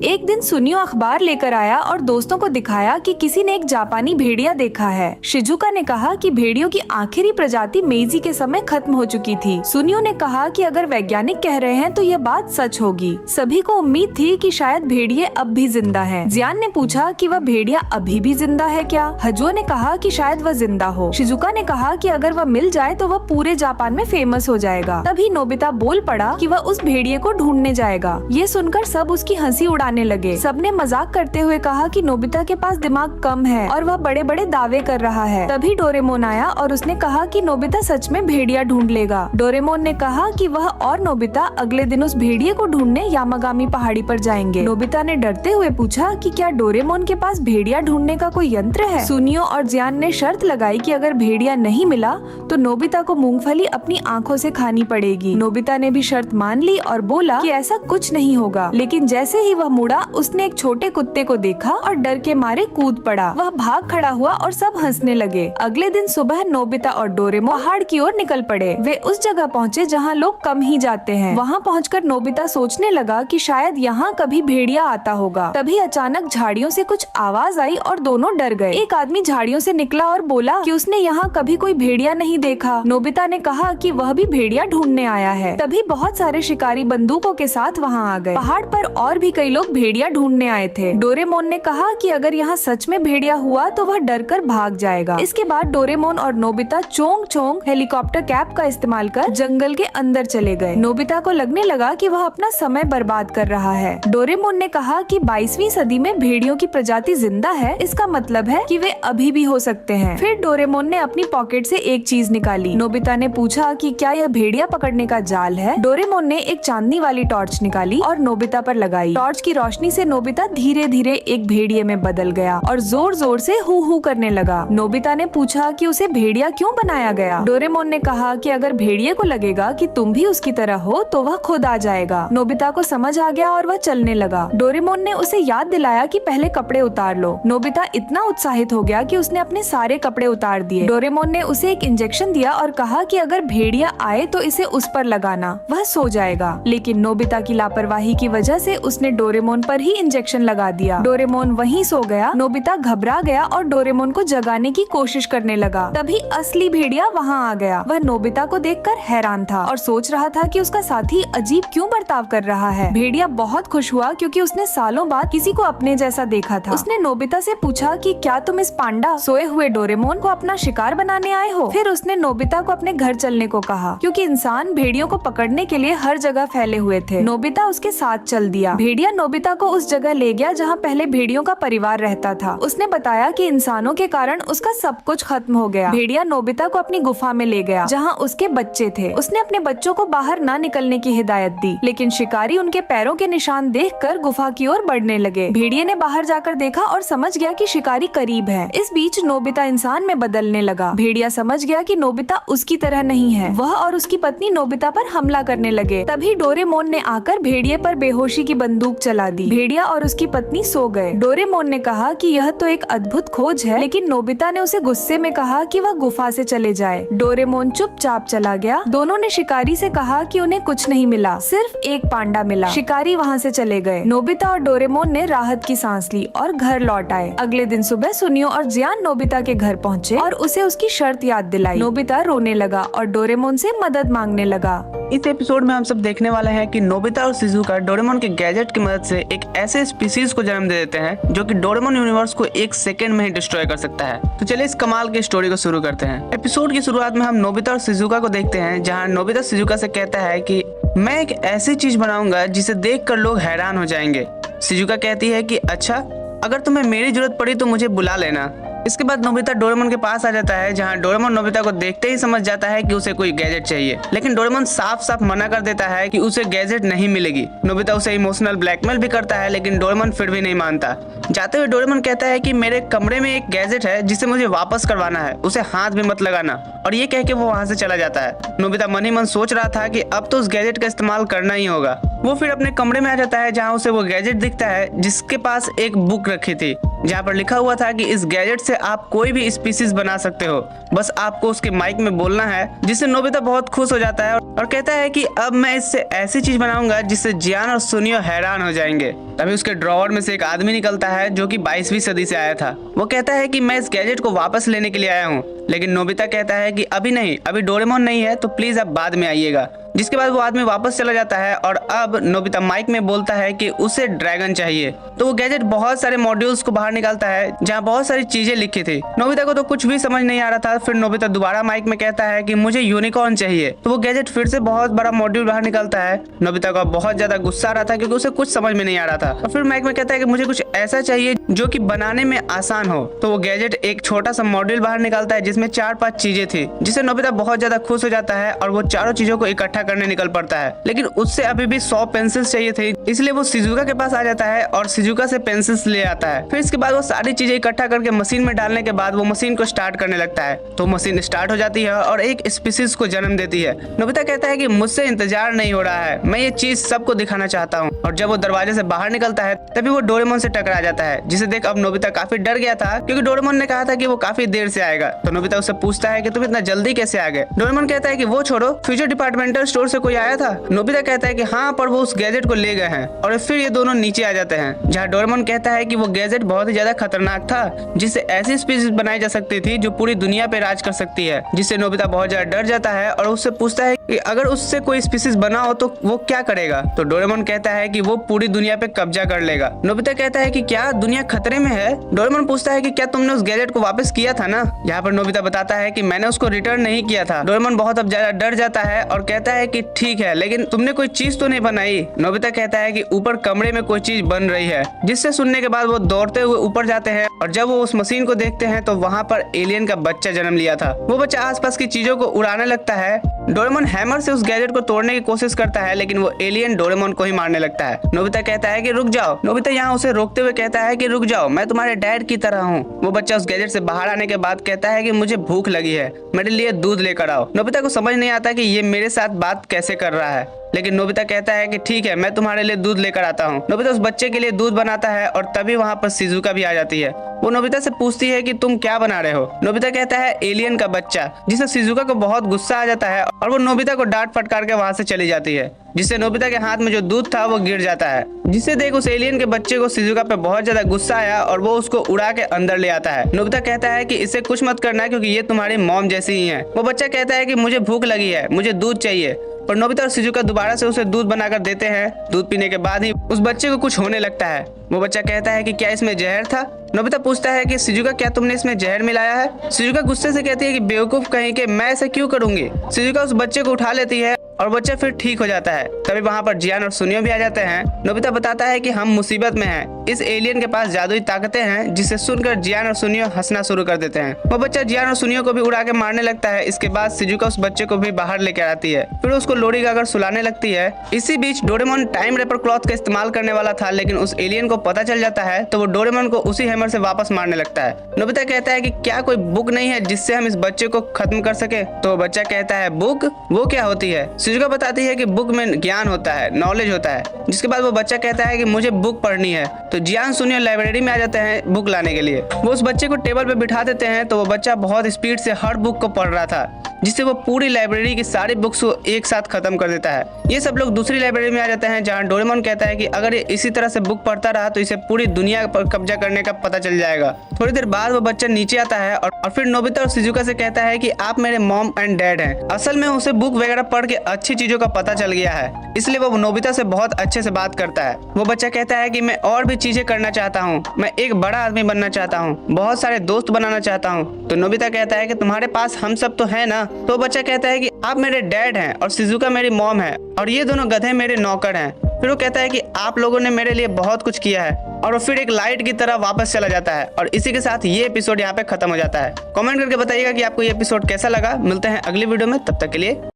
एक दिन सुनियो अखबार लेकर आया और दोस्तों को दिखाया कि किसी ने एक जापानी भेड़िया देखा है। शिजुका ने कहा कि भेड़ियों की आखिरी प्रजाति मेइजी के समय खत्म हो चुकी थी। सुनियो ने कहा कि अगर वैज्ञानिक कह रहे हैं तो यह बात सच होगी। सभी को उम्मीद थी कि शायद भेड़िए अब भी जिंदा हैं। जियान ने पूछा कि वह भेड़िया अभी भी जिंदा है क्या? हजो ने कहा कि शायद वह जिंदा हो। शिजुका ने कहा कि अगर वह मिल जाए तो वह पूरे जापान में फेमस हो जाएगा। तभी नोबिता बोल पड़ा कि वह उस भेड़िए को ढूंढने जाएगा। ये सुनकर सब उसकी हंसी उड़ाने लगे। सबने मजाक करते हुए कहा कि नोबिता के पास दिमाग कम है और वह बड़े बड़े दावे कर रहा है। तभी डोरेमोन आया और उसने कहा कि नोबिता सच में भेड़िया ढूंढ लेगा। डोरेमोन ने कहा कि वह और नोबिता अगले दिन उस भेड़िए को ढूंढने यामागामी पहाड़ी पर जाएंगे। नोबिता ने डरते हुए पूछा कि क्या डोरेमोन के पास भेड़िया ढूंढने का कोई यंत्र है? सुनियो और जियान ने शर्त लगाई कि अगर भेड़िया नहीं मिला तो नोबिता को मूंगफली अपनी आंखों से खानी पड़ेगी। नोबिता ने भी शर्त मान ली और बोला कि ऐसा कुछ नहीं होगा। लेकिन जैसे ही वह मुड़ा उसने एक छोटे कुत्ते को देखा और डर के मारे कूद पड़ा। वह भाग खड़ा हुआ और सब हंसने लगे। अगले दिन सुबह नोबिता और डोरेमोन पहाड़ की ओर निकल पड़े। वे उस जगह पहुँचे जहाँ लोग कम ही जाते हैं। वहाँ पहुँचकर नोबिता सोचने लगा कि शायद यहाँ कभी भेड़िया आता होगा। तभी अचानक झाड़ियों से कुछ आवाज आई और दोनों डर गए। एक आदमी झाड़ियों से निकला और बोला कि उसने यहाँ कभी कोई भेड़िया नहीं देखा। नोबिता ने कहा कि वह भी भेड़िया ढूंढने आया है। तभी बहुत सारे शिकारी बंदूकों के साथ वहाँ आ गए। पहाड़ पर और भी कई लोग भेड़िया ढूंढने आए थे। डोरेमोन ने कहा कि अगर यहाँ सच में भेड़िया हुआ तो वह डर कर भाग जाएगा। इसके बाद डोरेमोन और नोबिता चोंग चोंग हेलीकॉप्टर कैप का इस्तेमाल कर जंगल के अंदर चले गए। नोबिता को लगने लगा कि वह अपना समय बर्बाद कर रहा है। डोरेमोन ने कहा कि 22वीं सदी में भेड़ियों की प्रजाति जिंदा है, इसका मतलब है कि वे अभी भी हो सकते हैं। फिर डोरेमोन ने अपनी पॉकेट से एक चीज निकाली। नोबिता ने पूछा कि क्या यह भेड़िया पकड़ने का जाल है? डोरेमोन ने एक चांदनी वाली टॉर्च निकाली और नोबिता पर लगाई। टॉर्च की रोशनी से नोबिता धीरे धीरे एक भेड़िए में बदल गया और जोर जोर से हू हू करने लगा। नोबिता ने पूछा कि उसे भेड़िया क्यों बनाया गया? डोरेमोन ने कहा कि अगर भेड़िए को लगेगा कि तुम भी उसकी तरह हो तो वह खुद आ जाएगा। नोबिता को समझ आ गया और वह चलने लगा। डोरेमोन ने उसे याद दिलाया कि पहले कपड़े उतार लो। नोबिता इतना उत्साहित हो गया कि उसने अपने सारे कपड़े उतार दिए। डोरेमोन ने उसे एक इंजेक्शन दिया और कहा कि अगर भेड़िया आए तो इसे उस पर लगाना, वह सो जाएगा। लेकिन नोबिता की लापरवाही की वजह से उसने डोरेमोन पर ही इंजेक्शन लगा दिया। डोरेमोन वहीं सो गया। नोबिता घबरा गया और डोरेमोन को जगाने की कोशिश करने लगा। तभी असली भेड़िया वहाँ आ गया। वह नोबिता को देखकर हैरान था और सोच रहा था कि उसका साथी अजीब क्यों बर्ताव कर रहा है। भेड़िया बहुत खुश हुआ क्योंकि उसने सालों बाद किसी को अपने जैसा देखा था। उसने नोबिता से पूछा कि क्या तुम इस पांडा सोए हुए डोरेमोन को अपना शिकार बनाने आए हो? फिर उसने नोबिता को अपने घर चलने को कहा क्योंकि इंसान भेड़ियों को पकड़ने के लिए हर जगह फैले हुए थे। नोबिता उसके साथ चल दिया। भेड़िया नोबिता को उस जगह ले गया जहाँ पहले भेड़ियों का परिवार रहता था। उसने बताया कि इंसानों के कारण उसका सब कुछ खत्म हो गया। भेड़िया नोबिता को अपनी गुफा में ले गया जहाँ उसके बच्चे थे। उसने अपने बच्चों को बाहर न निकलने की हिदायत दी, लेकिन शिकारी उनके पैरों के निशान देखकर गुफा की ओर बढ़ने लगे। भेड़िए ने बाहर जाकर देखा और समझ गया कि शिकारी करीब है। इस बीच नोबिता इंसान में बदलने लगा। भेड़िया समझ गया कि नोबिता उसकी तरह नहीं है। वह और उसकी पत्नी नोबिता पर हमला करने लगे। तभी डोरेमोन ने आकर भेड़िए पर बेहोशी की बंदूक चला दी। भेड़िया और उसकी पत्नी सो गए। डोरेमोन ने कहा कि यह तो एक अद्भुत खोज है, लेकिन नोबिता ने उसे गुस्से में कहा कि वह गुफा से चले जाए। डोरेमोन चुपचाप चला गया। दोनों ने शिकारी से कहा कि उन्हें कुछ नहीं मिला, सिर्फ एक पांडा मिला। शिकारी वहाँ से चले गए। नोबिता और डोरेमोन ने राहत की सांस ली और घर लौट आए। अगले दिन सुबह सुनियो और जियान नोबिता के घर पहुँचे और उसे उसकी शर्त याद दिलाई। नोबिता रोने लगा और डोरेमोन से मदद मांगने लगा। इस एपिसोड में हम सब देखने वाले हैं कि नोबिता और शिजुका डोरेमोन के गैजेट की मदद से एक ऐसे स्पीसीज को जन्म दे देते हैं जो कि डोरेमोन यूनिवर्स को एक सेकंड में ही डिस्ट्रॉय कर सकता है। तो चलिए इस कमाल की स्टोरी को शुरू करते हैं। एपिसोड की शुरुआत में हम नोबिता और शिजुका को देखते हैं, जहाँ नोबिता शिजुका से कहता है कि मैं एक ऐसी चीज बनाऊंगा जिसे देखकर लोग हैरान हो जाएंगे। शिजुका कहती है कि अच्छा, अगर तुम्हें मेरी जरूरत पड़ी तो मुझे बुला लेना। इसके बाद नोबिता डोरेमोन के पास आ जाता है, जहां डोरेमोन नोबिता को देखते ही समझ जाता है कि उसे कोई गैजेट चाहिए। लेकिन डोरेमोन साफ साफ मना कर देता है कि उसे गैजेट नहीं मिलेगी। नोबिता उसे इमोशनल ब्लैकमेल भी करता है, लेकिन डोरेमोन फिर भी नहीं मानता। जाते हुए डोरेमोन कहता है कि मेरे कमरे में एक गैजेट है जिसे मुझे वापस करवाना है, उसे हाथ भी मत लगाना, और ये कह के वो वहाँ से चला जाता है। नोबिता मन ही मन सोच रहा था कि अब तो उस गैजेट का इस्तेमाल करना ही होगा। वो फिर अपने कमरे में आ जाता है, जहाँ उसे वो गैजेट दिखता है जिसके पास एक बुक रखी थी, जहाँ पर लिखा हुआ था कि इस गैजेट से आप कोई भी स्पीसीज बना सकते हो, बस आपको उसके माइक में बोलना है। जिससे नोबिता बहुत खुश हो जाता है और कहता है कि अब मैं इससे ऐसी चीज बनाऊंगा जिससे जियान और सुनियो हैरान हो जाएंगे। तभी उसके ड्रॉवर में से एक आदमी निकलता है जो कि 22वीं सदी से आया था। वो कहता है कि मैं इस गैजेट को वापस लेने के लिए आया हूँ, लेकिन नोबिता कहता है कि अभी नहीं, अभी डोरेमोन नहीं है तो प्लीज आप बाद में आइएगा। जिसके बाद वो आदमी वापस चला जाता है और अब नोबिता माइक में बोलता है कि उसे ड्रैगन चाहिए। तो वो गैजेट बहुत सारे मॉड्यूल्स को बाहर निकालता है जहाँ बहुत सारी चीजें लिखी थी। नोबिता को तो कुछ भी समझ नहीं आ रहा था। फिर नोबिता दोबारा माइक में कहता है कि मुझे यूनिकॉर्न चाहिए। तो वो गैजेट फिर से बहुत बड़ा मॉड्यूल बाहर निकालता है। नोबिता को बहुत ज्यादा गुस्सा आ रहा था क्योंकि उसे कुछ समझ में नहीं आ रहा था। और फिर माइक में कहता है कि मुझे कुछ ऐसा चाहिए जो कि बनाने में आसान हो। तो वो गैजेट एक छोटा सा मॉड्यूल बाहर निकालता है जिसमें 4-5 चीजें थी, जिससे नोबिता बहुत ज्यादा खुश हो जाता है और वो चारों चीजों को इकट्ठा करने निकल पड़ता है। लेकिन उससे अभी भी 100 पेंसिल्स चाहिए थे, इसलिए वो शिजुका के पास आ जाता है और शिजुका से पेंसिल्स ले आता है। फिर इसके बाद वो सारी चीजें इकट्ठा करके मशीन में डालने के बाद वो मशीन को स्टार्ट करने लगता है। तो मशीन स्टार्ट हो जाती है और एक स्पीसीज को जन्म देती है। नोबिता कहता है कि मुझसे इंतजार नहीं हो रहा है, मैं ये चीज सबको दिखाना चाहता हूँ। और जब वो दरवाजे से बाहर निकलता है तभी वो डोरेमोन से टकरा जाता है, जिसे देख अब नोबिता काफी डर गया था क्योंकि डोरेमोन ने कहा था कि वो काफी देर से आएगा। तो नोबिता उससे पूछता है कि तुम इतना जल्दी कैसे आ गए। डोरेमोन कहता है कि वो छोड़ो, फ्यूचर डिपार्टमेंटल स्टोर से कोई आया था। नोबिता कहता है कि हाँ, पर वो उस गैजेट को ले गए हैं। और फिर ये दोनों नीचे आ जाते हैं जहाँ डोरेमोन कहता है कि वो गैजेट बहुत ही ज्यादा खतरनाक था, जिससे ऐसी स्पीशीज बनाई जा सकती थी जो पूरी दुनिया पे राज कर सकती है। जिससे नोबिता बहुत ज्यादा डर जाता है और उससे पूछता है कि अगर उससे कोई स्पीशीज बना हो तो वो क्या करेगा। तो डोरेमोन कहता है कि वो पूरी दुनिया पे कब्जा कर लेगा। नोबिता कहता है कि क्या दुनिया खतरे में है। डोरेमोन पूछता है कि क्या तुमने उस गैजेट को वापस किया था ना। यहाँ पर नोबिता बताता है कि मैंने उसको रिटर्न नहीं किया था। डोरेमोन बहुत अब ज्यादा डर जाता है और कहता है कि ठीक है, लेकिन तुमने कोई चीज तो नहीं बनाई। नोबिता कहता है कि ऊपर कमरे में कोई चीज बन रही है। जिससे सुनने के बाद वो दौड़ते हुए ऊपर जाते हैं और जब वो उस मशीन को देखते हैं तो वहाँ पर एलियन का बच्चा जन्म लिया था। वो बच्चा आसपास की चीजों को उड़ाने लगता है। डोरेमोन हैमर से उस गैजेट को तोड़ने की कोशिश करता है, लेकिन वो एलियन डोरेमोन को ही मारने लगता है। नोबिता कहता है कि रुक जाओ। नोबिता यहाँ उसे रोकते हुए कहता है कि रुक जाओ, मैं तुम्हारे डैड की तरह हूँ। वो बच्चा उस गैजेट से बाहर आने के बाद कहता है कि मुझे भूख लगी है, मेरे लिए दूध लेकर आओ। नोबिता को समझ नहीं आता कि ये मेरे साथ बात कैसे कर रहा है, लेकिन नोबिता कहता है कि ठीक है, मैं तुम्हारे लिए दूध लेकर आता हूँ। नोबिता उस बच्चे के लिए दूध बनाता है और तभी वहाँ पर शिजुका भी आ जाती है। वो नोबिता से पूछती है कि तुम क्या बना रहे हो। नोबिता कहता है एलियन का बच्चा, जिससे शिजुका को बहुत गुस्सा आ जाता है और वो नोबिता को डांट फटकार के वहाँ से चली जाती है, जिससे नोबिता के हाथ में जो दूध था वो गिर जाता है। जिसे देख उस एलियन के बच्चे को शिजुका पे बहुत ज्यादा गुस्सा आया और वो उसको उड़ा के अंदर ले आता है। नोबिता कहता है कि इसे कुछ मत करना क्योंकि ये तुम्हारी मॉम जैसी ही है। वो बच्चा कहता है कि मुझे भूख लगी है, मुझे दूध चाहिए। और नोबिता और शिजुका दोबारा से उसे दूध बनाकर देते हैं। दूध पीने के बाद ही उस बच्चे को कुछ होने लगता है। वो बच्चा कहता है कि क्या इसमें जहर था। नोबिता पूछता है कि शिजुका क्या तुमने इसमें जहर मिलाया है। शिजुका गुस्से से कहती है कि बेवकूफ कहीं के, मैं ऐसा क्यों करूंगी। शिजुका उस बच्चे को उठा लेती है और बच्चा फिर ठीक हो जाता है। तभी वहाँ पर जियान और सुनियो भी आ जाते हैं। नोबिता बताता है कि हम मुसीबत में हैं, इस एलियन के पास जादुई ताकतें हैं, जिसे सुनकर जियान और सुनियो हंसना शुरू कर देते हैं। वो बच्चा जियान और सुनियो को भी उड़ा के मारने लगता है। इसके बाद शिजुका उस बच्चे को भी बाहर लेकर आती है, फिर उसको लोरी गाकर सुलाने लगती है। इसी बीच डोरेमोन टाइम रेपर क्लॉथ का इस्तेमाल करने वाला था, लेकिन उस एलियन को पता चल जाता है तो वो डोरेमोन को उसी हैमर से वापस मारने लगता है। नोबिता कहता है कि क्या कोई बुक नहीं है जिससे हम इस बच्चे को खत्म कर सके। तो बच्चा कहता है बुक, वो क्या होती है। शिजुका बताती है कि बुक में ज्ञान होता है, नॉलेज होता है। जिसके बाद वो बच्चा कहता है कि मुझे बुक पढ़नी है। तो जियान सुनियो लाइब्रेरी में आ जाते हैं बुक लाने के लिए। वो उस बच्चे को टेबल पे बिठा देते हैं। तो वो बच्चा बहुत स्पीड से हर बुक को पढ़ रहा था, जिससे वो पूरी लाइब्रेरी की सारी बुक्स को एक साथ खत्म कर देता है। ये सब लोग दूसरी लाइब्रेरी में आ जाते हैं जहाँ डोरेमोन कहता है कि अगर ये इसी तरह से बुक पढ़ता रहा तो इसे पूरी दुनिया पर कब्जा करने का पता चल जाएगा। थोड़ी देर बाद वो बच्चा नीचे आता है और फिर नोबिता और शिजुका से कहता है कि आप मेरे मॉम एंड डैड हैं। असल में उसे बुक वगैरह पढ़ के अच्छी चीजों का पता चल गया है, इसलिए वो नोबिता से बहुत अच्छे से बात करता है। वो बच्चा कहता है कि मैं और भी चीजें करना चाहता हूँ, मैं एक बड़ा आदमी बनना चाहता हूँ, बहुत सारे दोस्त बनाना चाहता हूँ। तो नोबिता कहता है कि तुम्हारे पास हम सब तो है ना। तो बच्चा कहता है कि आप मेरे डैड हैं और शिजुका मेरी मॉम है और ये दोनों गधे मेरे नौकर हैं। फिर वो कहता है कि आप लोगों ने मेरे लिए बहुत कुछ किया है और वो फिर एक लाइट की तरह वापस चला जाता है। और इसी के साथ ये एपिसोड यहाँ पे खत्म हो जाता है। कमेंट करके बताइएगा कि आपको ये एपिसोड कैसा लगा। मिलते हैं अगली वीडियो में, तब तक के लिए।